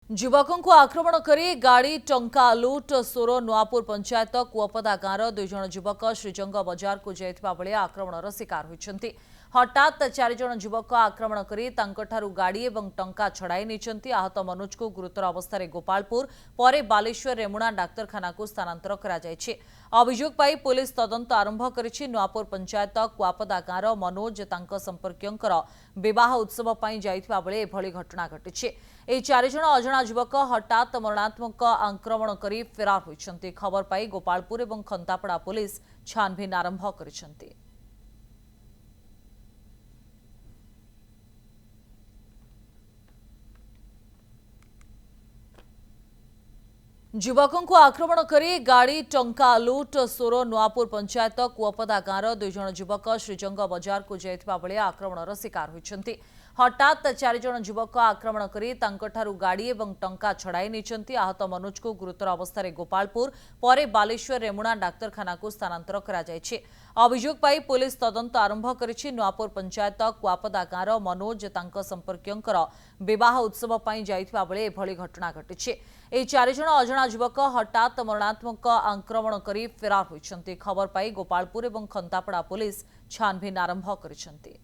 युवकों आक्रमण कर गाड़ी टंका लुट सोर नुआपुर पंचायत कुआपदा गांव दुई जन युवक श्रीजंग बजार को जाइथिबा बेले आक्रमणर शिकार होइछन्ति। हठात 4 जन युवक आक्रमण कर गाड़ी और टंका छड़ाई नहीं। आहत मनोज को गुरुतर अवस्था गोपालपुर पर बालेश्वर रेमुणा डाक्तरखाना को स्थानांतर कर अभियोग पाई पुलिस तदंत आरंभ करिछि। नुआपुर पंचायत कुआपदा गांव मनोज तांको संपर्कियोंकर विवाह उत्सव पर जाइथिबा बेले एभली घटना घटिछि। एही 4 जन अजणा युवक हठात मरणात्मक आक्रमण कर फेरार होइछन्ति। खबर पाई गोपालपुर और खंतापड़ा पुलिस छानबीन आरंभ करिछन्ति। युवकों आक्रमण कर गाड़ी टंका लुट सोर नुआपुर पंचायत कुआपदा गांव दुई जन युवक श्रीजंग बजार को जाइथिबा बेले आक्रमणर शिकार होइछन्ति। हठात 4 जन युवक आक्रमण कर गाड़ी और टंका छड़ाई नहीं। आहत मनोज को गुरुतर अवस्था गोपालपुर पर बालेश्वर रेमुणा डाक्तरखाना को स्थानांतर कर अभियोग पाई पुलिस तदंत आरंभ करिछि। नुआपुर पंचायत कुआपदा गांव मनोज तांको संपर्कियोंकर विवाह उत्सव पर जाइथिबा बेले एभली घटना घटिछि। एही 4 जन अजणा युवक हठात मरणात्मक आक्रमण कर फेरार होइछन्ति। खबर पाई गोपालपुर और खंतापड़ा पुलिस छानबीन आरंभ करिछन्ति।